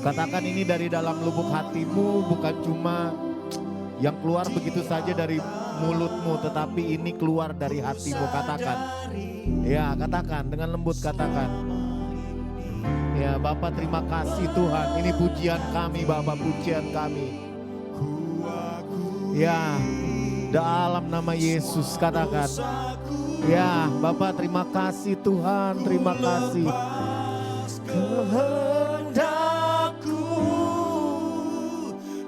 Katakan ini dari dalam lubuk hatimu, bukan cuma yang keluar begitu saja dari mulutmu, tetapi ini keluar dari hatimu. Katakan. Ya, katakan dengan lembut, katakan. Ya, Bapak terima kasih Tuhan. Ini pujian kami, Bapak, pujian kami. Ya, dalam nama Yesus katakan. Ya, Bapak terima kasih Tuhan, terima kasih. Kehendakku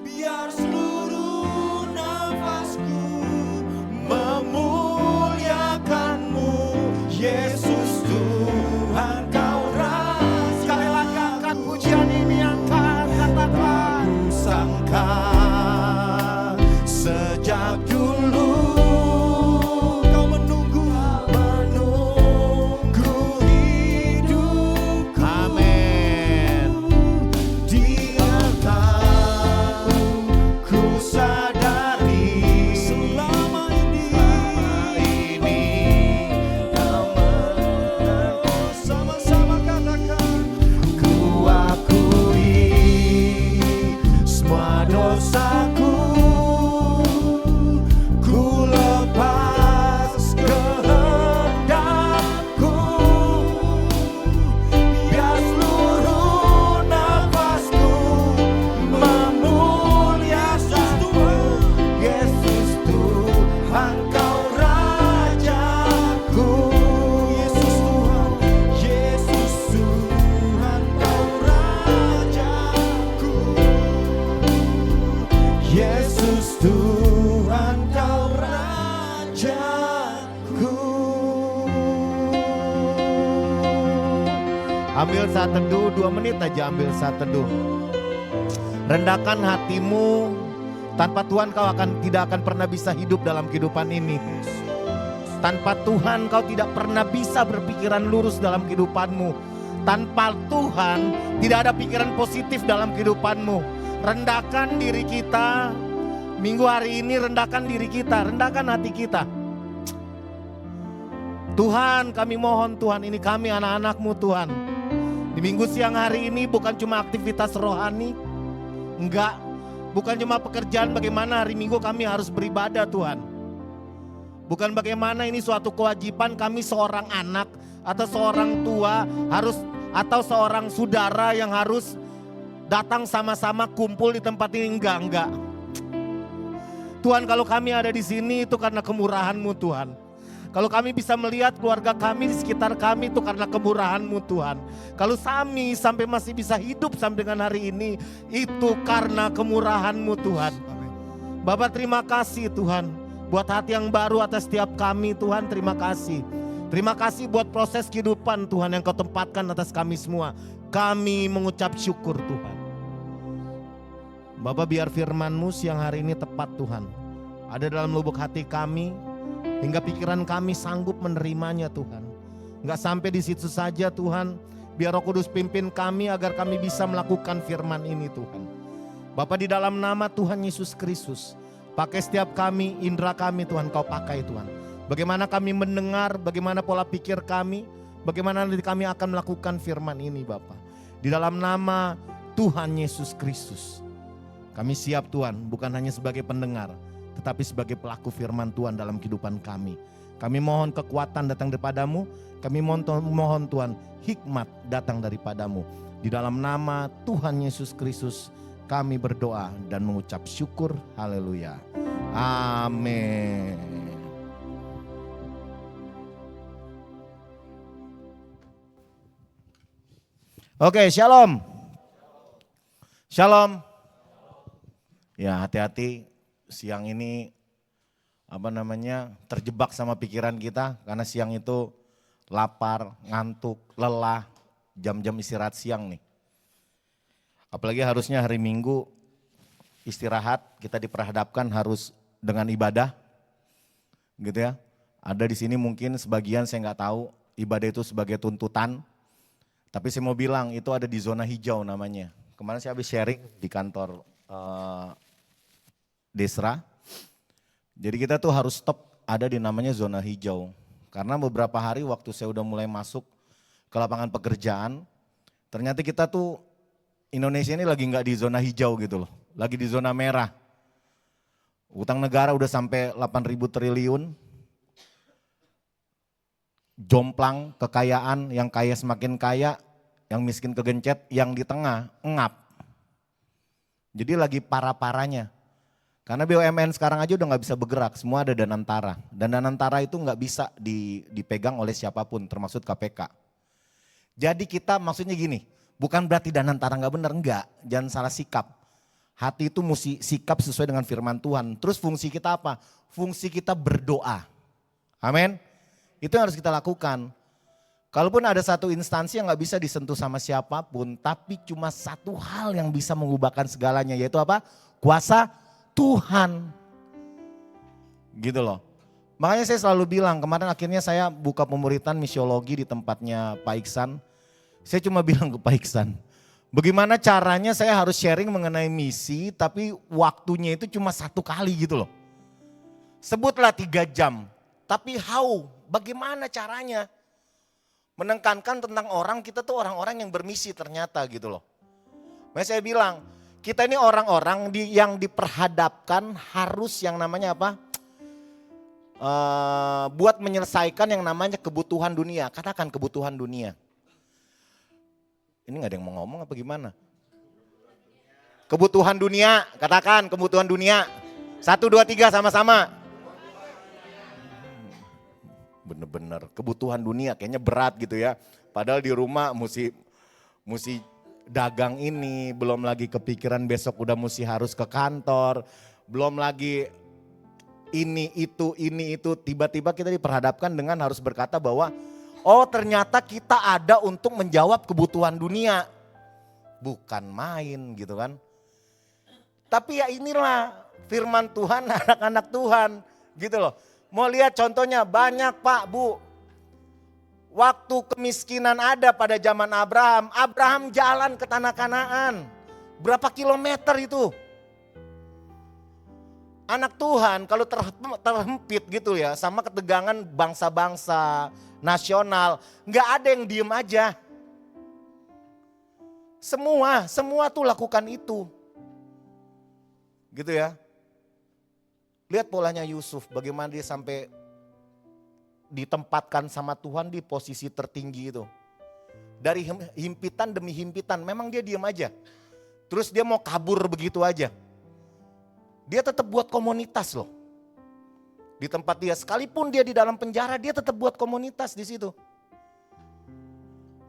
biar seluruh nafasku memuliakan-Mu, Yesus Tuhan Kau Raja. Sekali lagi angkat pujian ini, angkat, katakan. Ku sangka sejak dulu Kau menunggu hidup. Amin. Dia tahu ku sadari selama ini Kau sama-sama katakan. Ku akui semua dosaku. Ambil saat teduh, 2 menit aja ambil saat teduh. Rendahkan hatimu, tanpa Tuhan kau tidak akan pernah bisa hidup dalam kehidupan ini. Tanpa Tuhan kau tidak pernah bisa berpikiran lurus dalam kehidupanmu. Tanpa Tuhan tidak ada pikiran positif dalam kehidupanmu. Rendahkan diri kita, minggu hari ini rendahkan diri kita, rendahkan hati kita. Tuhan, kami mohon Tuhan, ini kami anak-anak-Mu Tuhan. Di minggu siang hari ini bukan cuma aktivitas rohani, enggak, bukan cuma pekerjaan bagaimana hari Minggu kami harus beribadah Tuhan. Bukan bagaimana ini suatu kewajiban kami seorang anak atau seorang tua harus atau seorang saudara yang harus datang sama-sama kumpul di tempat ini, enggak. Tuhan, kalau kami ada di sini itu karena kemurahan-Mu Tuhan. Kalau kami bisa melihat keluarga kami di sekitar kami itu karena kemurahan-Mu Tuhan. Kalau kami sampai masih bisa hidup sampai dengan hari ini itu karena kemurahan-Mu Tuhan. Bapak terima kasih Tuhan buat hati yang baru atas setiap kami Tuhan, terima kasih. Terima kasih buat proses kehidupan Tuhan yang Kau tempatkan atas kami semua. Kami mengucap syukur Tuhan. Bapak biar firman-Mu siang hari ini tepat Tuhan. Ada dalam lubuk hati kami. Hingga pikiran kami sanggup menerimanya Tuhan. Enggak sampai di situ saja Tuhan. Biar Roh Kudus pimpin kami agar kami bisa melakukan firman ini Tuhan. Bapa, di dalam nama Tuhan Yesus Kristus. Pakai setiap kami, indera kami Tuhan, Kau pakai Tuhan. Bagaimana kami mendengar, bagaimana pola pikir kami. Bagaimana nanti kami akan melakukan firman ini Bapa. Di dalam nama Tuhan Yesus Kristus. Kami siap Tuhan, bukan hanya sebagai pendengar, tetapi sebagai pelaku firman Tuhan dalam kehidupan kami. Kami mohon kekuatan datang daripada-Mu. Kami mohon Tuhan hikmat datang daripada-Mu. Di dalam nama Tuhan Yesus Kristus kami berdoa dan mengucap syukur. Haleluya. Amin. Oke, shalom. Shalom. Ya, hati-hati. Siang ini terjebak sama pikiran kita karena siang itu lapar, ngantuk, lelah, jam-jam istirahat siang nih. Apalagi harusnya hari Minggu istirahat, kita diperhadapkan harus dengan ibadah, gitu ya. Ada di sini mungkin sebagian saya nggak tahu ibadah itu sebagai tuntutan, tapi saya mau bilang itu ada di zona hijau namanya. Kemarin saya habis sharing di kantor Desra. Jadi kita tuh harus stop ada di namanya zona hijau. Karena beberapa hari waktu saya udah mulai masuk ke lapangan pekerjaan, ternyata kita tuh Indonesia ini lagi nggak di zona hijau gitu loh, lagi di zona merah. Utang negara udah sampai 8.000 triliun. Jomplang kekayaan, yang kaya semakin kaya, yang miskin kegencet, yang di tengah engap. Jadi lagi parah-parahnya. Karena BUMN sekarang aja udah nggak bisa bergerak, semua ada Danantara. Dan Danantara itu nggak bisa dipegang oleh siapapun, termasuk KPK. Jadi kita maksudnya gini, bukan berarti Danantara nggak benar, enggak. Jangan salah sikap. Hati itu mesti sikap sesuai dengan firman Tuhan. Terus fungsi kita apa? Fungsi kita berdoa. Amin. Itu yang harus kita lakukan. Kalaupun ada satu instansi yang gak bisa disentuh sama siapapun, tapi cuma satu hal yang bisa mengubahkan segalanya, yaitu apa? Kuasa Tuhan. Gitu loh. Makanya saya selalu bilang, kemarin akhirnya saya buka pemuritan misiologi di tempatnya Pak Iksan. Saya cuma bilang ke Pak Iksan, bagaimana caranya saya harus sharing mengenai misi, tapi waktunya itu cuma 1 kali gitu loh. Sebutlah 3 jam, tapi how? Bagaimana caranya? Menekankan tentang orang, kita tuh orang-orang yang bermisi ternyata gitu loh. Makanya saya bilang, kita ini orang-orang yang diperhadapkan harus yang namanya apa? Buat menyelesaikan yang namanya kebutuhan dunia. Katakan kebutuhan dunia. Ini gak ada yang mau ngomong apa gimana? Kebutuhan dunia, katakan kebutuhan dunia. 1, 2, 3 sama-sama. Bener-bener kebutuhan dunia kayaknya berat gitu ya. Padahal di rumah mesti dagang ini, belum lagi kepikiran besok udah mesti harus ke kantor. Belum lagi ini itu. Tiba-tiba kita diperhadapkan dengan harus berkata bahwa oh ternyata kita ada untuk menjawab kebutuhan dunia. Bukan main gitu kan. Tapi ya inilah firman Tuhan, anak-anak Tuhan gitu loh. Mau lihat contohnya banyak Pak, Bu. Waktu kemiskinan ada pada zaman Abraham. Abraham jalan ke tanah Kanaan. Berapa kilometer itu? Anak Tuhan kalau terhempit gitu ya sama ketegangan bangsa-bangsa nasional, nggak ada yang diem aja. Semua tuh lakukan itu. Gitu ya. Lihat polanya Yusuf, bagaimana dia sampai ditempatkan sama Tuhan di posisi tertinggi itu. Dari himpitan demi himpitan, memang dia diem aja. Terus dia mau kabur begitu aja. Dia tetap buat komunitas loh. Di tempat dia, sekalipun dia di dalam penjara, dia tetap buat komunitas di situ.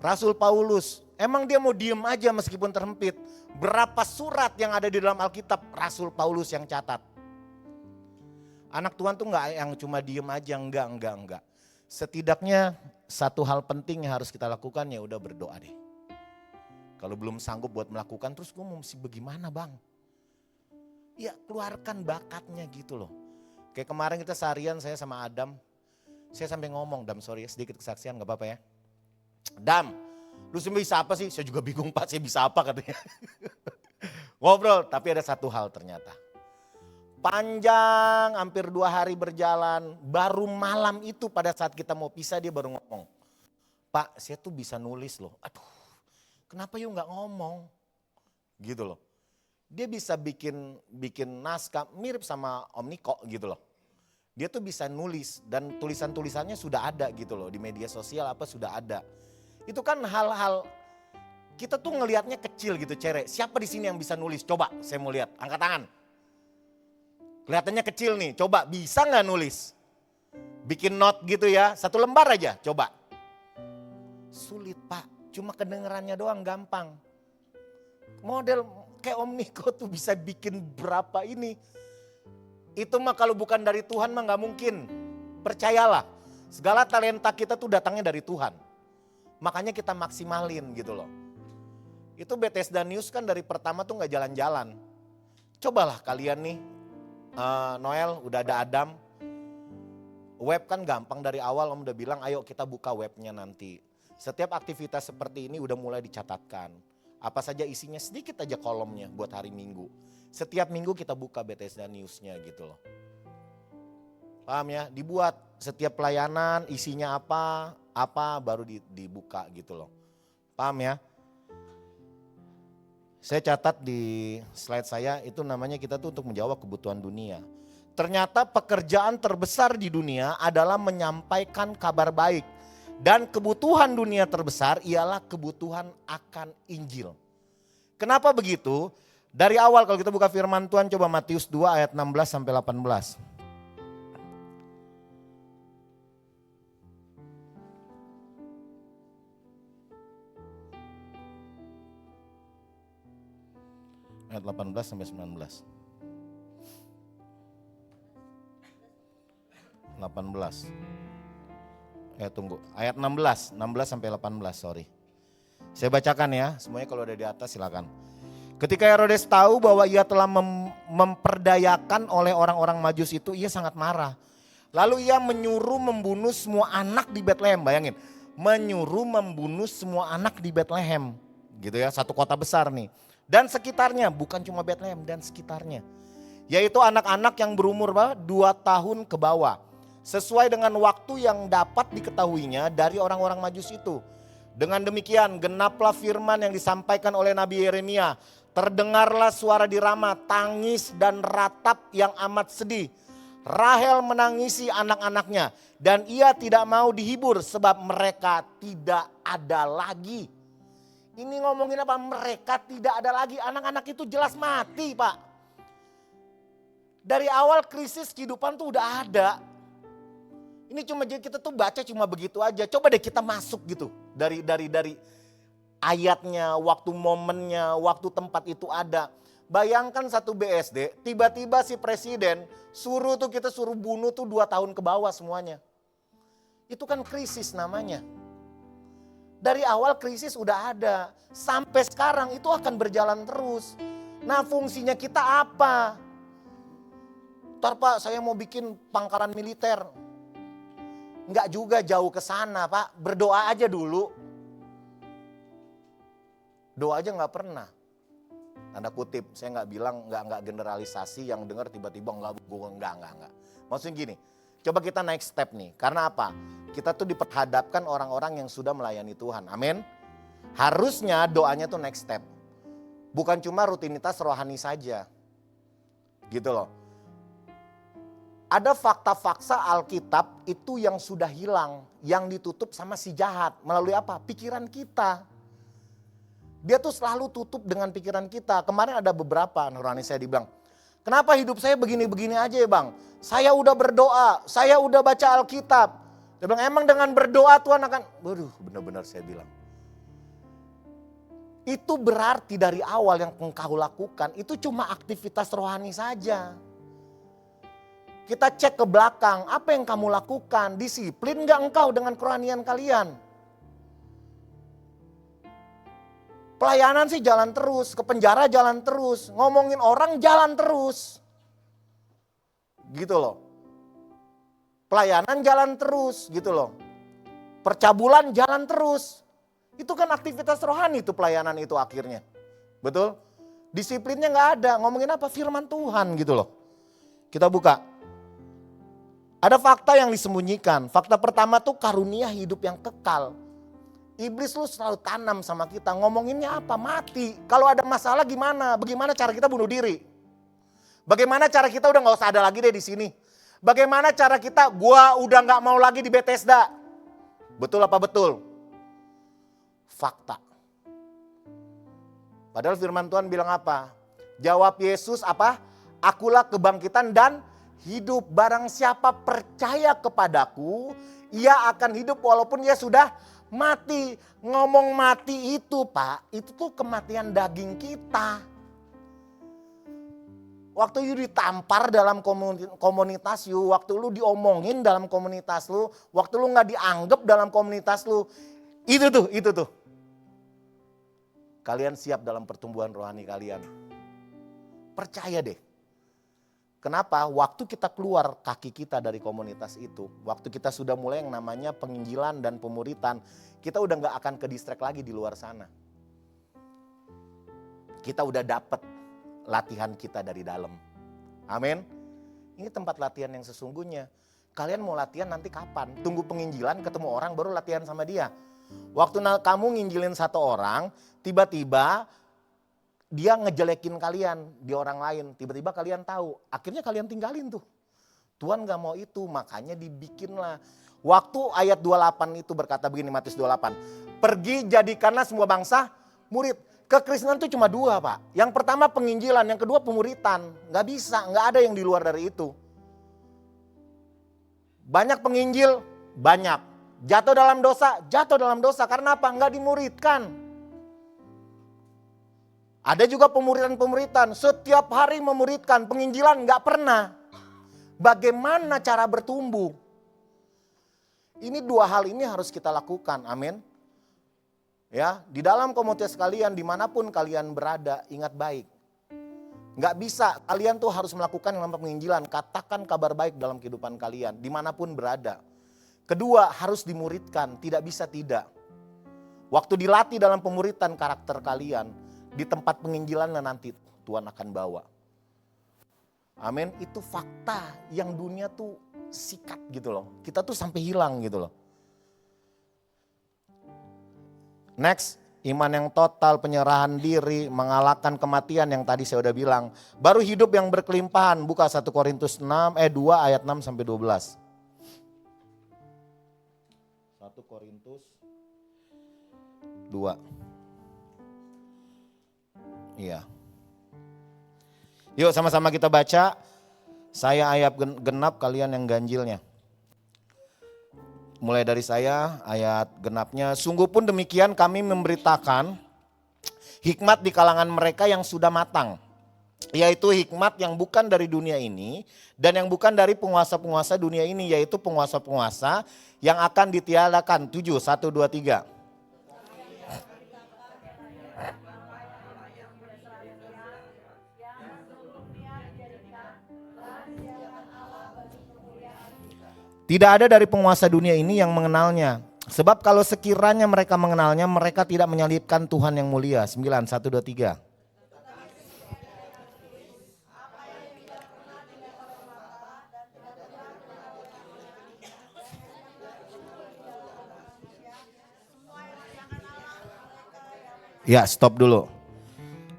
Rasul Paulus, emang dia mau diem aja meskipun terhempit. Berapa surat yang ada di dalam Alkitab, Rasul Paulus yang catat. Anak Tuhan tuh enggak yang cuma diem aja, enggak. Setidaknya satu hal penting yang harus kita lakukan ya udah berdoa deh. Kalau belum sanggup buat melakukan, terus gue mesti bagaimana bang? Ya keluarkan bakatnya gitu loh. Kayak kemarin kita seharian saya sama Adam. Saya sampai ngomong, Dam sorry ya sedikit kesaksian gak apa-apa ya. Dam, lu sebenarnya bisa apa sih? Saya juga bingung Pak, saya bisa apa katanya. Ngobrol, tapi ada satu hal ternyata. Panjang hampir 2 hari berjalan, baru malam itu pada saat kita mau pisah dia baru ngomong. Pak saya tuh bisa nulis loh, aduh kenapa yuk gak ngomong? Gitu loh. Dia bisa bikin naskah mirip sama Om Niko gitu loh. Dia tuh bisa nulis dan tulisan-tulisannya sudah ada gitu loh. Di media sosial apa sudah ada. Itu kan hal-hal kita tuh ngelihatnya kecil gitu Cere. Siapa di sini yang bisa nulis? Coba saya mau lihat, angkat tangan. Kelihatannya kecil nih, coba bisa gak nulis? Bikin note gitu ya, 1 lembar aja coba. Sulit Pak, cuma kedengerannya doang gampang. Model kayak Om Niko tuh bisa bikin berapa ini. Itu mah kalau bukan dari Tuhan mah gak mungkin. Percayalah, segala talenta kita tuh datangnya dari Tuhan. Makanya kita maksimalin gitu loh. Itu Bethesda News kan dari pertama tuh gak jalan-jalan. Cobalah kalian nih, Noel udah ada Adam. Web kan gampang dari awal Om udah bilang ayo kita buka webnya nanti. Setiap aktivitas seperti ini udah mulai dicatatkan. Apa saja isinya sedikit aja kolomnya buat hari Minggu. Setiap minggu kita buka Bethesda News-nya gitu loh. Paham ya? Dibuat setiap pelayanan isinya apa baru dibuka gitu loh. Paham ya? Saya catat di slide saya itu namanya kita tuh untuk menjawab kebutuhan dunia. Ternyata pekerjaan terbesar di dunia adalah menyampaikan kabar baik. Dan kebutuhan dunia terbesar ialah kebutuhan akan Injil. Kenapa begitu? Dari awal kalau kita buka firman Tuhan, coba Matius 2 ayat 16 sampai 18. Ayat 18 sampai 19. 18. Tunggu. Ayat 16 sampai 18, sorry. Saya bacakan ya, semuanya kalau ada di atas silakan. Ketika Herodes tahu bahwa ia telah memperdayakan oleh orang-orang Majus itu, ia sangat marah. Lalu ia menyuruh membunuh semua anak di Betlehem, bayangin. Menyuruh membunuh semua anak di Betlehem, gitu ya, satu kota besar nih. Dan sekitarnya, bukan cuma Betlehem, dan sekitarnya. Yaitu anak-anak yang berumur 2 tahun ke bawah. Sesuai dengan waktu yang dapat diketahuinya dari orang-orang Majus itu. Dengan demikian genaplah firman yang disampaikan oleh Nabi Yeremia. Terdengarlah suara di Rama, tangis dan ratap yang amat sedih. Rahel menangisi anak-anaknya dan ia tidak mau dihibur sebab mereka tidak ada lagi. Ini ngomongin apa? Mereka tidak ada lagi. Anak-anak itu jelas mati, Pak. Dari awal krisis kehidupan tuh udah ada. Ini cuma kita tuh baca cuma begitu aja. Coba deh kita masuk gitu. Dari ayatnya, waktu momennya, waktu tempat itu ada. Bayangkan satu BSD, tiba-tiba si presiden kita suruh bunuh tuh 2 tahun ke bawah semuanya. Itu kan krisis namanya. Dari awal krisis udah ada. Sampai sekarang itu akan berjalan terus. Nah fungsinya kita apa? Ntar Pak saya mau bikin pangkalan militer. Enggak juga jauh ke sana Pak, berdoa aja dulu. Doa aja nggak pernah. Tanda kutip, saya nggak bilang nggak generalisasi yang dengar tiba-tiba nggak. Maksudnya gini, coba kita naik step nih. Karena apa? Kita tuh diperhadapkan orang-orang yang sudah melayani Tuhan. Amin. Harusnya doanya tuh next step. Bukan cuma rutinitas rohani saja. Gitu loh. Ada fakta-fakta Alkitab itu yang sudah hilang, yang ditutup sama si jahat. Melalui apa? Pikiran kita. Dia tuh selalu tutup dengan pikiran kita. Kemarin ada beberapa nurani saya dibilang, kenapa hidup saya begini-begini aja ya bang? Saya udah berdoa, saya udah baca Alkitab. Dia bilang emang dengan berdoa Tuhan akan, waduh benar-benar saya bilang. Itu berarti dari awal yang engkau lakukan itu cuma aktivitas rohani saja. Kita cek ke belakang, apa yang kamu lakukan? Disiplin gak engkau dengan kerohanian kalian? Pelayanan sih jalan terus, ke penjara jalan terus, ngomongin orang jalan terus. Gitu loh. Pelayanan jalan terus, gitu loh. Percabulan jalan terus. Itu kan aktivitas rohani itu pelayanan itu akhirnya. Betul? Disiplinnya gak ada, ngomongin apa? Firman Tuhan gitu loh. Kita buka. Ada fakta yang disembunyikan. Fakta pertama tuh karunia hidup yang kekal. Iblis lu selalu tanam sama kita. Ngomonginnya apa? Mati. Kalau ada masalah gimana? Bagaimana cara kita bunuh diri? Bagaimana cara kita udah gak usah ada lagi deh di sini? Bagaimana cara kita, gua udah gak mau lagi di Bethesda? Betul apa betul? Fakta. Padahal firman Tuhan bilang apa? Jawab Yesus apa? Akulah kebangkitan dan hidup. Barang siapa percaya kepadaku, ia akan hidup walaupun ia sudah mati. Ngomong mati itu Pak, itu tuh kematian daging kita. Waktu you ditampar dalam komunitas you, waktu lu diomongin dalam komunitas lu, waktu lu gak dianggap dalam komunitas lu, itu tuh. Kalian siap dalam pertumbuhan rohani kalian. Percaya deh. Kenapa? Waktu kita keluar kaki kita dari komunitas itu, waktu kita sudah mulai yang namanya penginjilan dan pemuritan, kita udah gak akan ke distrek lagi di luar sana. Kita udah dapet latihan kita dari dalam. Amin. Ini tempat latihan yang sesungguhnya. Kalian mau latihan nanti kapan? Tunggu penginjilan, ketemu orang baru latihan sama dia. Waktu kamu nginjilin satu orang, tiba-tiba dia ngejelekin kalian di orang lain, tiba-tiba kalian tahu, akhirnya kalian tinggalin tuh. Tuhan gak mau itu, makanya dibikinlah. Waktu ayat 28 itu berkata begini, Matius 28. Pergi jadikanlah semua bangsa murid. Kekristenan itu cuma dua, Pak. Yang pertama penginjilan, yang kedua pemuritan. Gak bisa, gak ada yang di luar dari itu. Banyak penginjil, banyak. Jatuh dalam dosa. Karena apa? Gak dimuridkan. Ada juga pemuritan, setiap hari memuridkan, penginjilan nggak pernah. Bagaimana cara bertumbuh? Ini dua hal ini harus kita lakukan, amin. Ya, di dalam komunitas kalian, dimanapun kalian berada, ingat baik. Nggak bisa, kalian tuh harus melakukan yang namanya penginjilan, katakan kabar baik dalam kehidupan kalian, dimanapun berada. Kedua, harus dimuridkan, tidak bisa tidak. Waktu dilatih dalam pemuritan karakter kalian, di tempat penginjilannya nanti Tuhan akan bawa. Amin. Itu fakta yang dunia tuh sikat gitu loh. Kita tuh sampai hilang gitu loh. Next, iman yang total, penyerahan diri, mengalahkan kematian yang tadi saya udah bilang. Baru hidup yang berkelimpahan. Buka 1 Korintus 2 ayat 6 sampai 12. 1 Korintus 2. Iya. Yuk sama-sama kita baca. Saya ayat genap, kalian yang ganjilnya. Mulai dari saya ayat genapnya. Sungguh pun demikian kami memberitakan hikmat di kalangan mereka yang sudah matang. Yaitu hikmat yang bukan dari dunia ini dan yang bukan dari penguasa-penguasa dunia ini. Yaitu penguasa-penguasa yang akan ditiadakan. 7, 1, 2, 3. Tidak ada dari penguasa dunia ini yang mengenalnya. Sebab kalau sekiranya mereka mengenalnya, mereka tidak menyalibkan Tuhan yang mulia. 9, 1, 2, 3. Ya, stop dulu.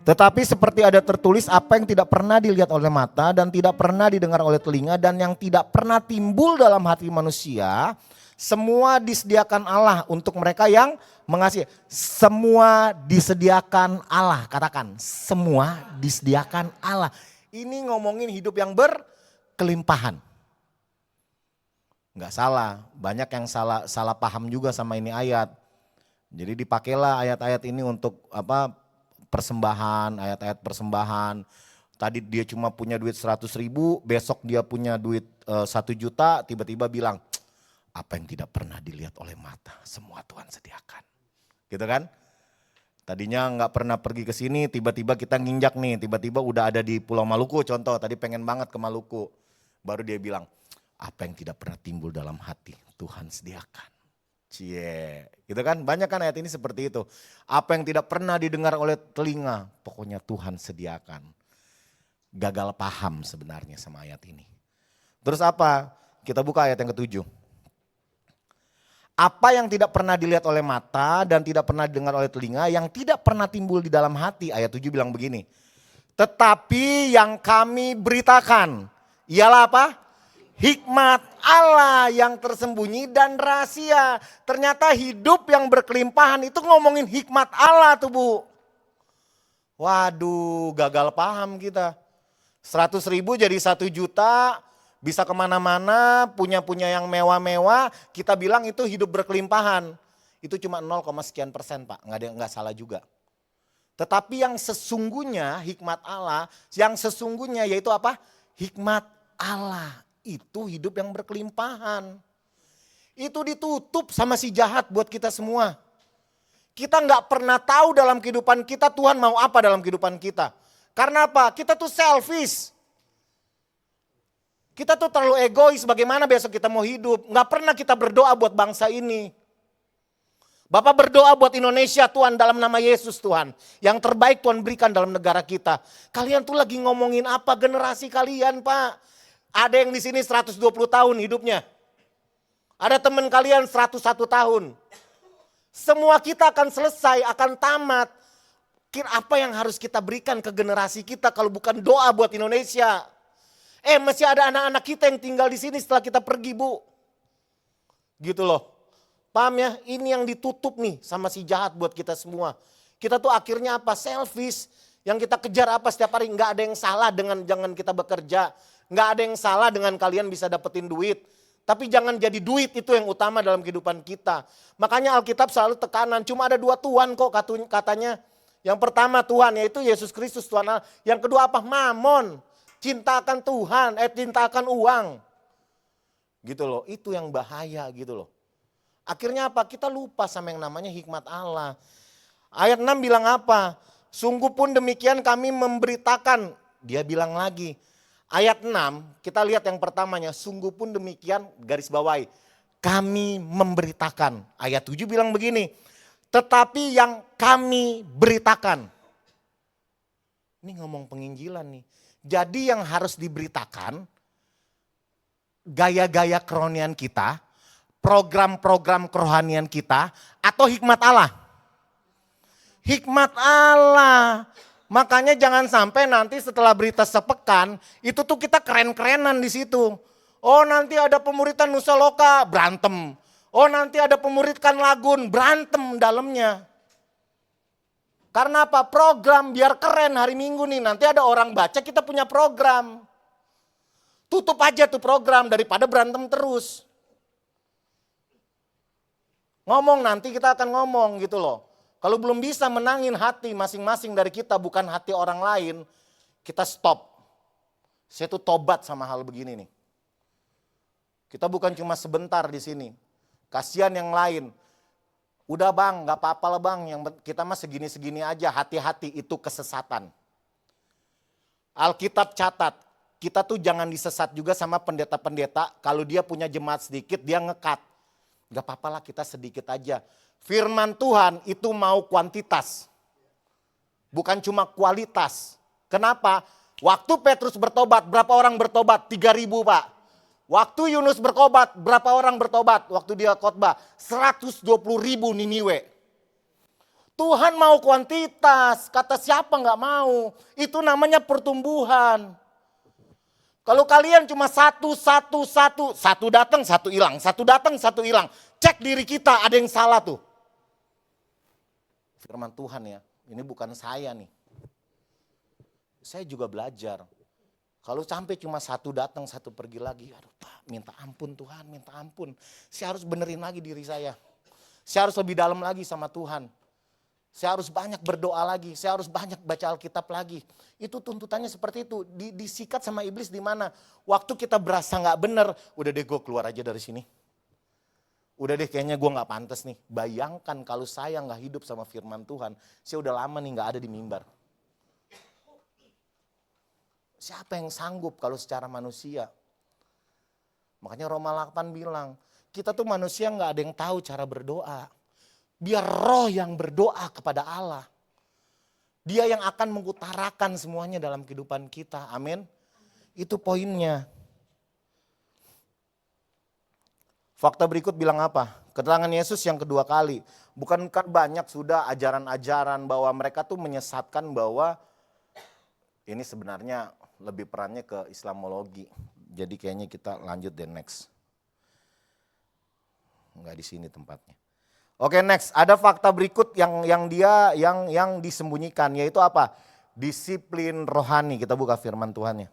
Tetapi seperti ada tertulis apa yang tidak pernah dilihat oleh mata dan tidak pernah didengar oleh telinga dan yang tidak pernah timbul dalam hati manusia, semua disediakan Allah untuk mereka yang mengasihi. Semua disediakan Allah, katakan semua disediakan Allah. Ini ngomongin hidup yang berkelimpahan. Enggak salah, banyak yang salah paham juga sama ini ayat. Jadi dipakailah ayat-ayat ini untuk persembahan, ayat-ayat persembahan. Tadi dia cuma punya duit 100.000, besok dia punya duit 1 juta, tiba-tiba bilang, apa yang tidak pernah dilihat oleh mata, semua Tuhan sediakan. Gitu kan? Tadinya nggak pernah pergi ke sini, tiba-tiba kita nginjak nih, tiba-tiba udah ada di Pulau Maluku, contoh tadi pengen banget ke Maluku. Baru dia bilang, apa yang tidak pernah timbul dalam hati, Tuhan sediakan. Cie, gitu kan? Banyak kan ayat ini seperti itu. Apa yang tidak pernah didengar oleh telinga, pokoknya Tuhan sediakan. Gagal paham sebenarnya sama ayat ini. Terus apa? Kita buka ayat yang ke-7. Apa yang tidak pernah dilihat oleh mata dan tidak pernah didengar oleh telinga, yang tidak pernah timbul di dalam hati. Ayat 7 bilang begini. Tetapi yang kami beritakan, ialah apa? Hikmat Allah yang tersembunyi dan rahasia. Ternyata hidup yang berkelimpahan itu ngomongin hikmat Allah tuh Bu. Waduh, gagal paham kita. 100.000 jadi 1 juta, bisa kemana-mana, punya yang mewah-mewah, kita bilang itu hidup berkelimpahan. Itu cuma 0, sekian persen Pak, nggak salah juga. Tetapi yang sesungguhnya hikmat Allah, yang sesungguhnya yaitu apa? Hikmat Allah. Itu hidup yang berkelimpahan. Itu ditutup sama si jahat buat kita semua. Kita nggak pernah tahu dalam kehidupan kita Tuhan mau apa dalam kehidupan kita. Karena apa? Kita tuh selfish. Kita tuh terlalu egois bagaimana besok kita mau hidup. Nggak pernah kita berdoa buat bangsa ini. Bapak berdoa buat Indonesia Tuhan dalam nama Yesus Tuhan. Yang terbaik Tuhan berikan dalam negara kita. Kalian tuh lagi ngomongin apa generasi kalian Pak? Ada yang di sini 120 tahun hidupnya. Ada teman kalian 101 tahun. Semua kita akan selesai, akan tamat. apa yang harus kita berikan ke generasi kita kalau bukan doa buat Indonesia? Masih ada anak-anak kita yang tinggal di sini setelah kita pergi, Bu. Gitu loh. Paham ya? Ini yang ditutup nih sama si jahat buat kita semua. Kita tuh akhirnya apa? Selfish. Yang kita kejar apa setiap hari? Nggak ada yang salah dengan jangan kita bekerja. Nggak ada yang salah dengan kalian bisa dapetin duit. Tapi jangan jadi duit itu yang utama dalam kehidupan kita. Makanya Alkitab selalu tekanan. Cuma ada 2 Tuhan kok katanya. Yang pertama Tuhan, yaitu Yesus Kristus Tuhan Allah. Yang kedua apa? Mamon. Cintakan Tuhan, cintakan uang. Gitu loh, itu yang bahaya gitu loh. Akhirnya apa? Kita lupa sama yang namanya hikmat Allah. Ayat 6 bilang apa? Sungguh pun demikian kami memberitakan. Dia bilang lagi. Ayat 6 kita lihat yang pertamanya. Sungguh pun demikian garis bawahi. Kami memberitakan. Ayat 7 bilang begini. Tetapi yang kami beritakan. Ini ngomong penginjilan nih. Jadi yang harus diberitakan. Gaya-gaya kerohanian kita. Program-program kerohanian kita atau hikmat Allah? Hikmat Allah. Makanya jangan sampai nanti setelah berita sepekan itu tuh kita keren-kerenan di situ. Oh nanti ada pemuritan Nusa Loka, berantem. Oh nanti ada pemuritan Lagun, berantem dalamnya. Karena apa? Program biar keren hari Minggu nih. Nanti ada orang baca kita punya program. Tutup aja tuh program daripada berantem terus. Ngomong nanti kita akan ngomong gitu loh. Kalau belum bisa menangin hati masing-masing dari kita bukan hati orang lain. Kita stop. Saya tuh tobat sama hal begini nih. Kita bukan cuma sebentar di sini. Kasihan yang lain. Udah bang gak apa-apa lah bang. Kita mah segini-segini aja. Hati-hati itu kesesatan. Alkitab catat. Kita tuh jangan disesat juga sama pendeta-pendeta. Kalau dia punya jemaat sedikit dia ngekat. Gak apa-apa lah kita sedikit aja. Firman Tuhan itu mau kuantitas. Bukan cuma kualitas. Kenapa? Waktu Petrus bertobat, berapa orang bertobat? 3.000 Pak. Waktu Yunus bertobat, berapa orang bertobat? Waktu dia khotbah, 120.000 Niniwe. Tuhan mau kuantitas, kata siapa gak mau. Itu namanya pertumbuhan. Kalau kalian cuma satu datang, satu hilang, satu datang, satu hilang. Cek diri kita, ada yang salah tuh. Firman Tuhan ya, ini bukan saya nih. Saya juga belajar. Kalau sampai cuma satu datang, satu pergi lagi. Aduh Pak, minta ampun Tuhan, minta ampun. Saya harus benerin lagi diri saya. Saya harus lebih dalam lagi sama Tuhan. Saya harus banyak berdoa lagi, saya harus banyak baca Alkitab lagi. Itu tuntutannya seperti itu, disikat sama iblis di mana? Waktu kita berasa gak bener, udah deh gue keluar aja dari sini. Udah deh kayaknya gue gak pantas nih. Bayangkan kalau saya gak hidup sama firman Tuhan, saya udah lama nih gak ada di mimbar. Siapa yang sanggup kalau secara manusia? Makanya Roma 8 bilang, kita tuh manusia gak ada yang tahu cara berdoa. Biar roh yang berdoa kepada Allah. Dia yang akan mengutarakan semuanya dalam kehidupan kita. Amin. Itu poinnya. Fakta berikut bilang apa? Keterangan Yesus yang kedua kali. Bukankah banyak sudah ajaran-ajaran bahwa mereka tuh menyesatkan bahwa ini sebenarnya lebih perannya ke Islamologi. Jadi kayaknya kita lanjut deh next. Enggak di sini tempatnya. Oke next, ada fakta berikut yang disembunyikan, yaitu apa? Disiplin rohani. Kita buka firman Tuhannya.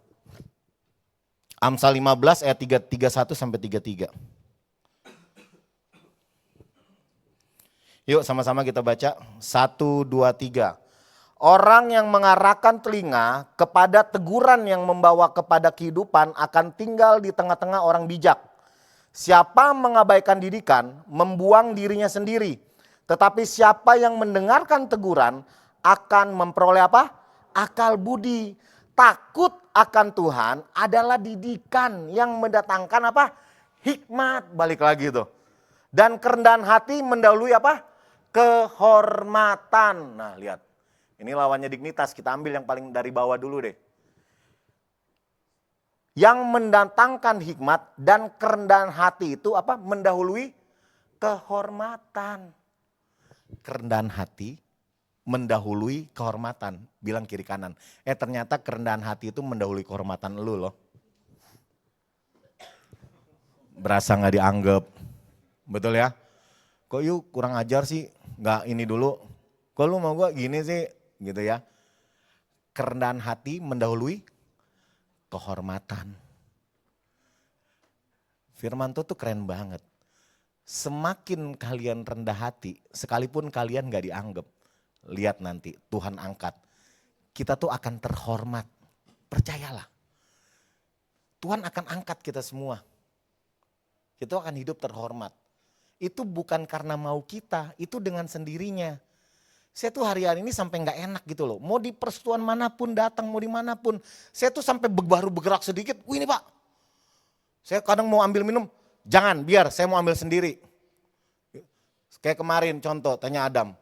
Amsal 15 ayat 31 sampai 33. Yuk sama-sama kita baca. 1, 2, 3. Orang yang mengarahkan telinga kepada teguran yang membawa kepada kehidupan akan tinggal di tengah-tengah orang bijak. Siapa mengabaikan didikan, membuang dirinya sendiri. Tetapi siapa yang mendengarkan teguran akan memperoleh apa? Akal budi. Takut akan Tuhan adalah didikan yang mendatangkan apa? Hikmat. Balik lagi tuh. Dan kerendahan hati mendahului apa? Kehormatan. Nah lihat. Ini lawannya dignitas. Kita ambil yang paling dari bawah dulu deh. Yang mendatangkan hikmat dan kerendahan hati itu apa? Mendahului kehormatan. Kerendahan hati mendahului kehormatan. Bilang kiri kanan. Ternyata kerendahan hati itu mendahului kehormatan lu loh. Berasa gak dianggap. Betul ya? Kok yuk kurang ajar sih? Gak ini dulu. Kok lu mau gue gini sih? Gitu ya. Kerendahan hati mendahului kehormatan. Firman Tuhan tuh keren banget. Semakin kalian rendah hati, sekalipun kalian gak dianggap. Lihat nanti Tuhan angkat. Kita tuh akan terhormat. Percayalah. Tuhan akan angkat kita semua. Kita akan hidup terhormat. Itu bukan karena mau kita, itu dengan sendirinya. Saya tuh hari-hari ini sampai gak enak gitu loh. Mau di persekutuan manapun datang, mau dimanapun. Saya tuh sampai baru bergerak sedikit, wih ini Pak. Saya kadang mau ambil minum, jangan biar saya mau ambil sendiri. Kayak kemarin contoh, tanya Adam.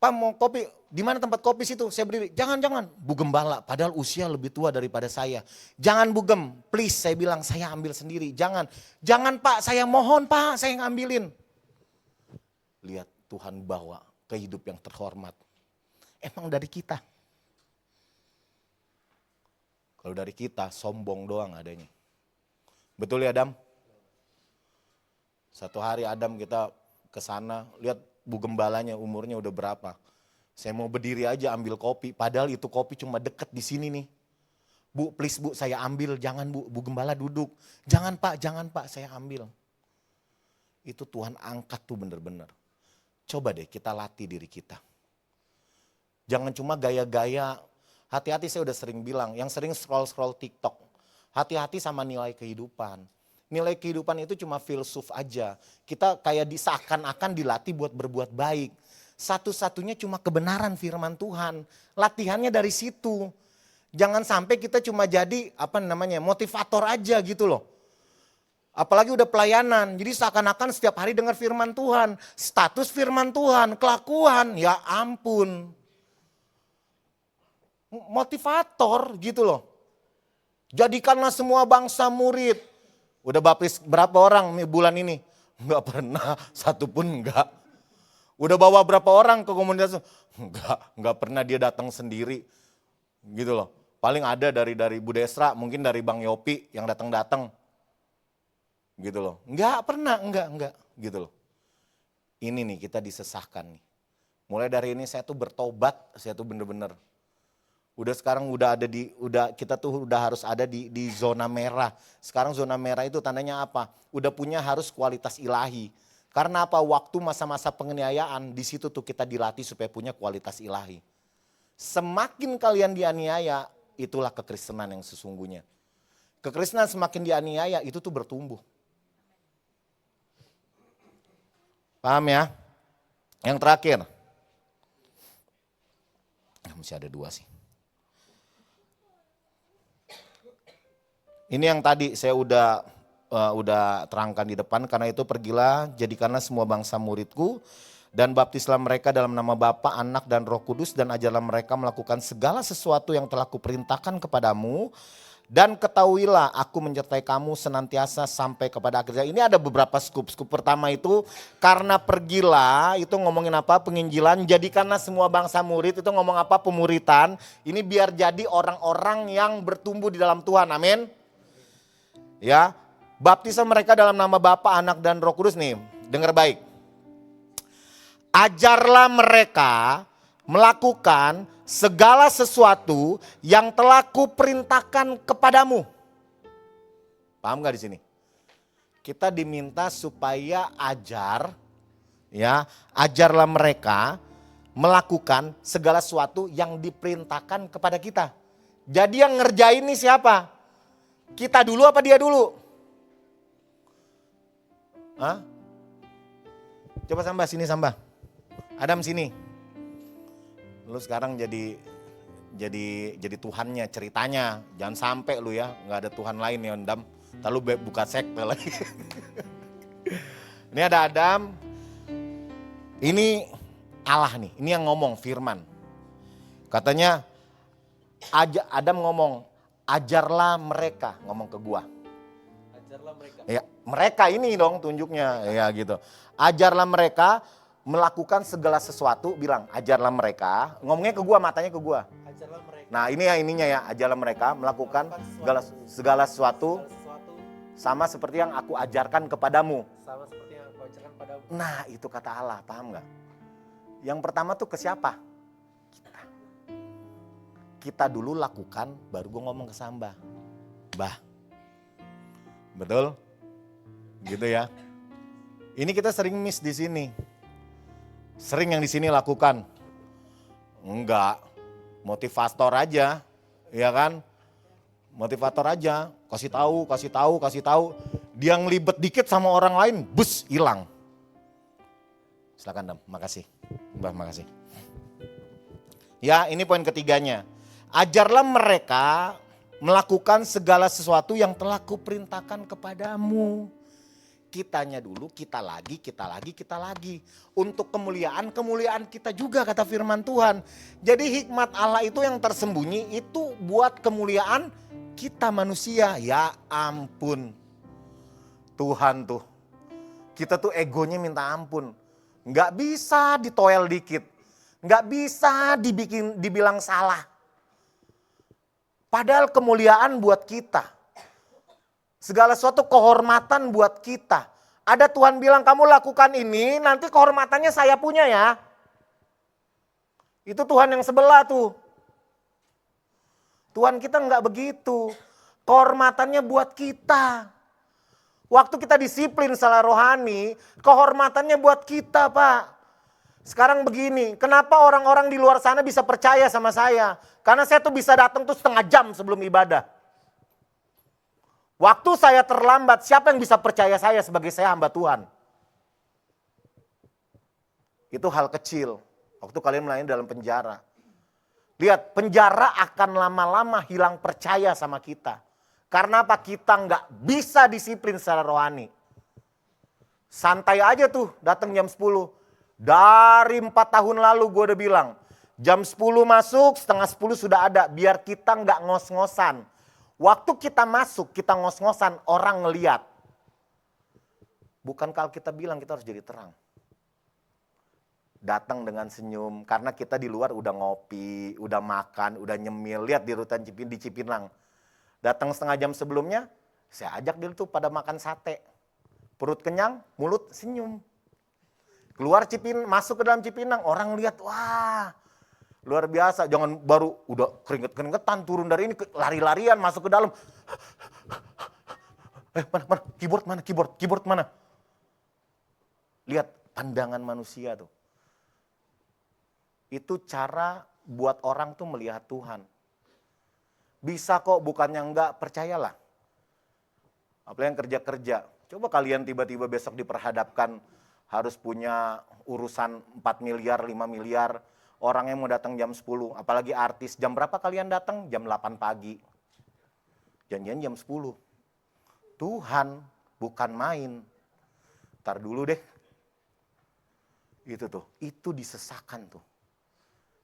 Pak mau kopi, di mana tempat kopi situ? Saya berdiri, jangan. Bu Gembala, padahal usia lebih tua daripada saya. Jangan Bu Gem, please saya bilang saya ambil sendiri. Jangan Pak, saya mohon Pak, saya ngambilin. Lihat Tuhan bawa ke hidup yang terhormat. Emang dari kita. Kalau dari kita sombong doang adanya. Betul ya Adam? Satu hari Adam kita ke sana, lihat Bu Gembalanya umurnya udah berapa. Saya mau berdiri aja ambil kopi, padahal itu kopi cuma deket di sini nih. Bu, please Bu, saya ambil, jangan Bu Gembala duduk. Jangan Pak, saya ambil. Itu Tuhan angkat tuh bener-bener. Coba deh kita latih diri kita. Jangan cuma gaya-gaya, hati-hati saya udah sering bilang, yang sering scroll-scroll TikTok. Hati-hati sama nilai kehidupan. Nilai kehidupan itu cuma filsuf aja. Kita kayak seakan-akan dilatih buat berbuat baik. Satu-satunya cuma kebenaran firman Tuhan. Latihannya dari situ. Jangan sampai kita cuma jadi motivator aja gitu loh. Apalagi udah pelayanan. Jadi seakan-akan setiap hari dengar firman Tuhan. Status firman Tuhan, kelakuan, ya ampun. Motivator gitu loh. Jadikanlah semua bangsa murid. Udah baptis berapa orang nih bulan ini? Enggak pernah, satu pun enggak. Udah bawa berapa orang ke komunitas? Enggak pernah dia datang sendiri. Gitu loh. Paling ada dari Bu Desra, mungkin dari Bang Yopi yang datang-datang. Gitu loh. Enggak pernah, enggak. Gitu loh. Ini nih kita disesahkan nih. Mulai dari ini saya tuh bertobat, saya tuh bener-bener. Udah sekarang kita tuh udah harus ada di zona merah. Sekarang zona merah itu tandanya apa? Udah punya harus kualitas ilahi. Karena apa? Waktu masa-masa penganiayaan di situ tuh kita dilatih supaya punya kualitas ilahi. Semakin kalian dianiaya, itulah kekristenan yang sesungguhnya. Kekristenan semakin dianiaya itu tuh bertumbuh. Paham ya? Yang terakhir. Masih ada dua sih. Ini yang tadi saya udah terangkan di depan, karena itu pergilah jadikanlah semua bangsa muridku dan baptislah mereka dalam nama Bapa, Anak dan Roh Kudus dan ajarlah mereka melakukan segala sesuatu yang telah kuperintahkan kepadamu dan ketahuilah aku menyertai kamu senantiasa sampai kepada akhir zaman. Ini ada beberapa skup. Skup pertama itu karena pergilah itu ngomongin apa? Penginjilan. Jadikanlah semua bangsa murid itu ngomong apa? Pemuritan. Ini biar jadi orang-orang yang bertumbuh di dalam Tuhan. Amin. Ya, baptisan mereka dalam nama Bapa, Anak dan Roh Kudus nih. Dengar baik. Ajarlah mereka melakukan segala sesuatu yang telah kuperintahkan kepadamu. Paham gak di sini? Kita diminta supaya ajarlah mereka melakukan segala sesuatu yang diperintahkan kepada kita. Jadi yang ngerjain ini siapa? Kita dulu apa dia dulu? Hah? Coba Sambah, sini Sambah. Adam sini. Lu sekarang jadi Tuhannya ceritanya. Jangan sampai lu ya, nggak ada Tuhan lain ya Adam. Ntar lu buka sekte lagi. Ini ada Adam. Ini Allah nih, ini yang ngomong firman. Katanya Adam ngomong, ajarlah mereka, ngomong ke gua. Ajarlah mereka. Ya, mereka ini dong tunjuknya, ya gitu. Ajarlah mereka melakukan segala sesuatu, bilang ajarlah mereka, ngomongnya ke gua, matanya ke gua. Ajarlah mereka Nah ini ya ininya ya, ajarlah mereka melakukan segala sesuatu sama seperti yang aku ajarkan kepadamu. sama seperti yang aku ajarkan padamu. Nah itu kata Allah, paham gak? Yang pertama tuh ke siapa? Kita dulu lakukan, baru gue ngomong ke Samba. Bah, betul? Gitu ya. Ini kita sering miss di sini. Sering yang di sini lakukan. Enggak, motivator aja, ya kan? Motivator aja, kasih tahu. Dia ngelibet dikit sama orang lain, bus hilang. Silakan Dam, makasih. Mbah, makasih. Ya, ini poin ketiganya. Ajarlah mereka melakukan segala sesuatu yang telah kuperintahkan kepadamu. Kitanya dulu, kita lagi. Untuk kemuliaan kita juga kata firman Tuhan. Jadi hikmat Allah itu yang tersembunyi itu buat kemuliaan kita manusia. Ya ampun. Tuhan tuh. Kita tuh egonya minta ampun. Nggak bisa ditoel dikit. Nggak bisa dibilang salah. Padahal kemuliaan buat kita. Segala sesuatu kehormatan buat kita. Ada Tuhan bilang kamu lakukan ini, nanti kehormatannya saya punya ya. Itu Tuhan yang sebelah tuh. Tuhan kita nggak begitu. Kehormatannya buat kita. Waktu kita disiplin secara rohani, kehormatannya buat kita Pak. Sekarang begini, kenapa orang-orang di luar sana bisa percaya sama saya? Karena saya tuh bisa datang tuh setengah jam sebelum ibadah. Waktu saya terlambat, siapa yang bisa percaya saya sebagai saya hamba Tuhan? Itu hal kecil. Waktu kalian melayani dalam penjara. Lihat, penjara akan lama-lama hilang percaya sama kita. Karena apa? Kita nggak bisa disiplin secara rohani. Santai aja tuh, datang jam 10. Dari 4 tahun lalu gue udah bilang, jam 10 masuk, setengah 10 sudah ada. Biar kita nggak ngos-ngosan. Waktu kita masuk, kita ngos-ngosan, orang ngeliat. Bukan kalau kita bilang kita harus jadi terang. Datang dengan senyum, karena kita di luar udah ngopi, udah makan, udah nyemil. Lihat di rutan di Cipinang. Datang setengah jam sebelumnya, saya ajak dia tuh pada makan sate. Perut kenyang, mulut senyum. Keluar masuk ke dalam Cipinang, orang lihat, wah luar biasa. Jangan baru udah keringet-keringetan turun dari ini, lari-larian masuk ke dalam. Mana, keyboard mana? Lihat pandangan manusia tuh. Itu cara buat orang tuh melihat Tuhan. Bisa kok, bukannya enggak, percayalah. Apalagi yang kerja-kerja. Coba kalian tiba-tiba besok diperhadapkan harus punya urusan 4 miliar, 5 miliar. Orangnya mau datang jam 10, apalagi artis. Jam berapa kalian datang? Jam 8 pagi. Janjian jam 10. Tuhan bukan main. Ntar dulu deh. Itu tuh, itu disesakan tuh.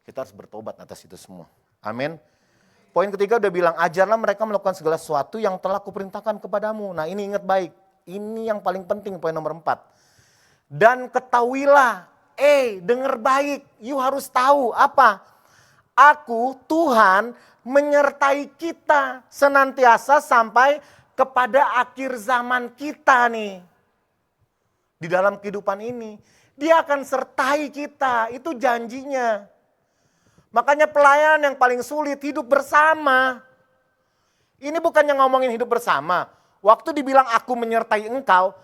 Kita harus bertobat atas itu semua. Amin. Poin ketiga udah bilang, ajarlah mereka melakukan segala sesuatu yang telah kuperintahkan kepadamu. Nah ini ingat baik, ini yang paling penting poin nomor 4. Dan ketahuilah, dengar baik, you harus tahu apa? Aku, Tuhan, menyertai kita senantiasa sampai kepada akhir zaman kita nih. Di dalam kehidupan ini, dia akan sertai kita, itu janjinya. Makanya pelayanan yang paling sulit hidup bersama. Ini bukannya ngomongin hidup bersama. Waktu dibilang aku menyertai engkau.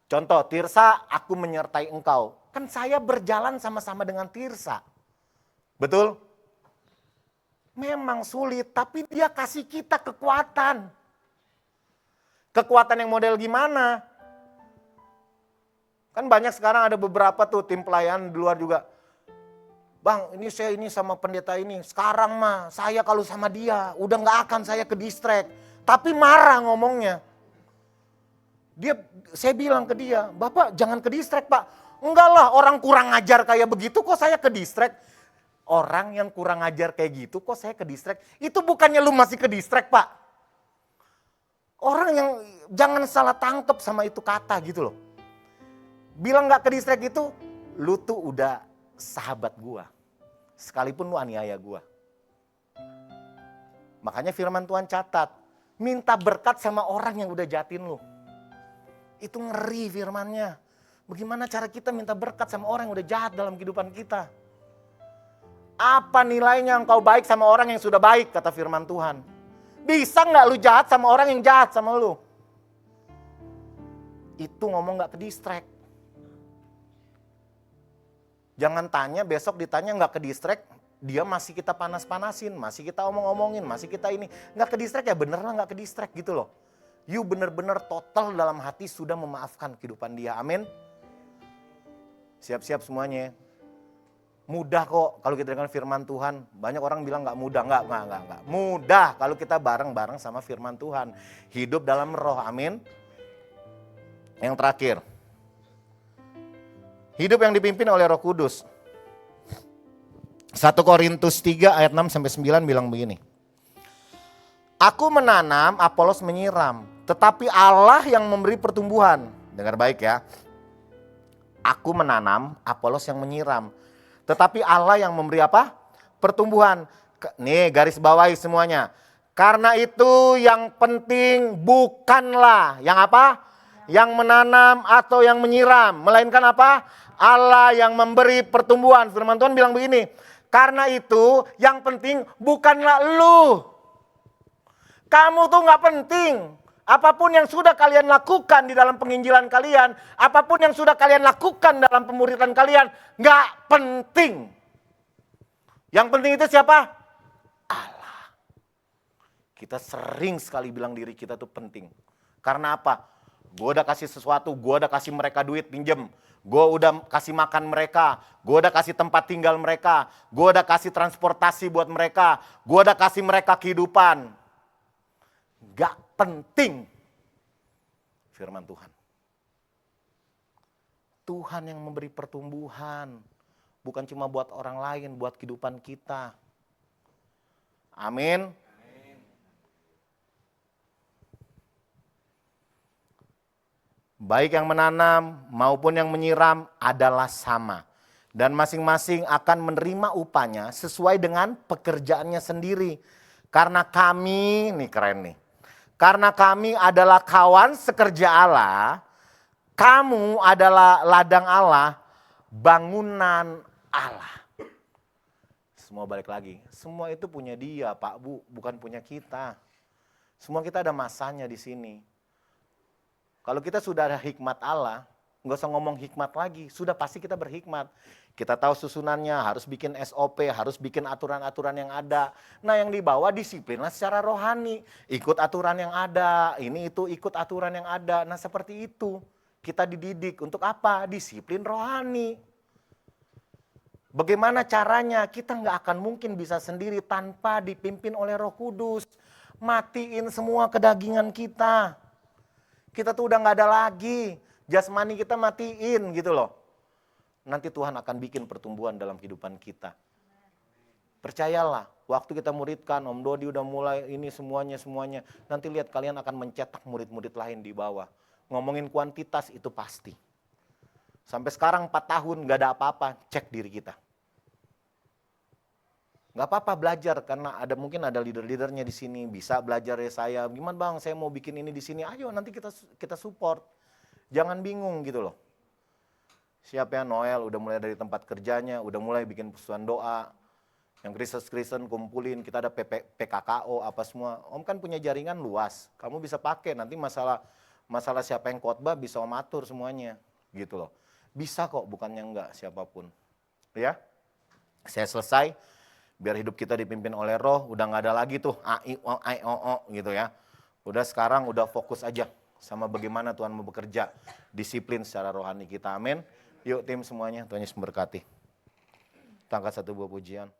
Contoh Tirsa, aku menyertai engkau. Kan saya berjalan sama-sama dengan Tirsa. Betul? Memang sulit, tapi dia kasih kita kekuatan. Kekuatan yang model gimana? Kan banyak sekarang ada beberapa tuh tim pelayanan di luar juga. Bang, ini saya ini sama pendeta ini. Sekarang mah saya kalau sama dia udah gak akan saya ke distract. Tapi marah ngomongnya. Saya bilang ke dia, Bapak jangan ke distract Pak. Enggak lah, orang kurang ajar kayak begitu kok saya ke distract. Orang yang kurang ajar kayak gitu kok saya ke distract. Itu bukannya lu masih ke distract Pak. Orang yang jangan salah tangkep sama itu kata gitu loh. Bilang gak ke distract itu, lu tuh udah sahabat gua. Sekalipun lu aniaya gua. Makanya firman Tuhan catat, minta berkat sama orang yang udah jahatin lu. Itu ngeri firmannya. Bagaimana cara kita minta berkat sama orang yang udah jahat dalam kehidupan kita? Apa nilainya engkau baik sama orang yang sudah baik, kata firman Tuhan. Bisa nggak lu jahat sama orang yang jahat sama lu? Itu ngomong nggak ke distract. Jangan tanya, besok ditanya nggak ke distract, dia masih kita panas-panasin, masih kita omong-omongin, masih kita ini. Nggak ke distract ya bener lah nggak ke distract gitu loh. You bener-bener total dalam hati sudah memaafkan kehidupan dia, amin. Siap-siap semuanya. Mudah kok kalau kita dengar firman Tuhan. Banyak orang bilang nggak mudah, nggak. Mudah kalau kita bareng-bareng sama firman Tuhan. Hidup dalam roh, amin. Yang terakhir. Hidup yang dipimpin oleh Roh Kudus. 1 Korintus 3 ayat 6-9 bilang begini. Aku menanam, Apolos menyiram. Tetapi Allah yang memberi pertumbuhan. Dengar baik ya. Aku menanam, Apolos yang menyiram. Tetapi Allah yang memberi apa? Pertumbuhan. Nih garis bawahi semuanya. Karena itu yang penting bukanlah yang apa? Yang menanam atau yang menyiram. Melainkan apa? Allah yang memberi pertumbuhan. Firman Tuhan bilang begini. Karena itu yang penting bukanlah lu. Kamu tuh gak penting. Apapun yang sudah kalian lakukan di dalam penginjilan kalian, apapun yang sudah kalian lakukan dalam pemuridan kalian, gak penting. Yang penting itu siapa? Allah. Kita sering sekali bilang diri kita tuh penting. Karena apa? Gue udah kasih sesuatu, gue udah kasih mereka duit pinjem. Gue udah kasih makan mereka, gue udah kasih tempat tinggal mereka, gue udah kasih transportasi buat mereka, gue udah kasih mereka kehidupan. Gak penting firman Tuhan. Tuhan yang memberi pertumbuhan. Bukan cuma buat orang lain, buat kehidupan kita. Amin. Baik yang menanam maupun yang menyiram adalah sama. Dan masing-masing akan menerima upahnya sesuai dengan pekerjaannya sendiri. Karena kami, nih keren nih. Karena kami adalah kawan sekerja Allah, kamu adalah ladang Allah, bangunan Allah. Semua balik lagi, semua itu punya dia Pak Bu, bukan punya kita. Semua kita ada masanya di sini. Kalau kita sudah ada hikmat Allah, nggak usah ngomong hikmat lagi, sudah pasti kita berhikmat. Kita tahu susunannya, harus bikin SOP, harus bikin aturan-aturan yang ada. Nah yang dibawa disiplinlah secara rohani, ikut aturan yang ada, ini itu ikut aturan yang ada. Nah seperti itu, kita dididik untuk apa? Disiplin rohani. Bagaimana caranya? Kita nggak akan mungkin bisa sendiri tanpa dipimpin oleh Roh Kudus. Matiin semua kedagingan kita. Kita tuh udah nggak ada lagi. Jasmani kita matiin gitu loh. Nanti Tuhan akan bikin pertumbuhan dalam kehidupan kita. Percayalah, waktu kita muridkan, Om Dodi udah mulai ini semuanya. Nanti lihat kalian akan mencetak murid-murid lain di bawah. Ngomongin kuantitas itu pasti. Sampai sekarang 4 tahun nggak ada apa-apa, cek diri kita. Nggak apa-apa belajar karena mungkin ada leader-leadernya di sini bisa belajar ya saya. Gimana Bang, saya mau bikin ini di sini. Ayo nanti kita support. Jangan bingung gitu loh. Siapa ya Noel udah mulai dari tempat kerjanya, udah mulai bikin persatuan doa. Yang Kristen kumpulin, kita ada PKKO apa semua. Om kan punya jaringan luas. Kamu bisa pakai nanti masalah siapa yang khotbah bisa Om atur semuanya gitu loh. Bisa kok, bukannya enggak siapapun. Ya. Saya selesai. Biar hidup kita dipimpin oleh Roh, udah nggak ada lagi tuh A-I-O-I-O-O gitu ya. Udah sekarang udah fokus aja sama bagaimana Tuhan mau bekerja. Disiplin secara rohani kita, amin. Yuk tim semuanya, Tuhan Yesus memberkati. Kita angkat satu buah pujian.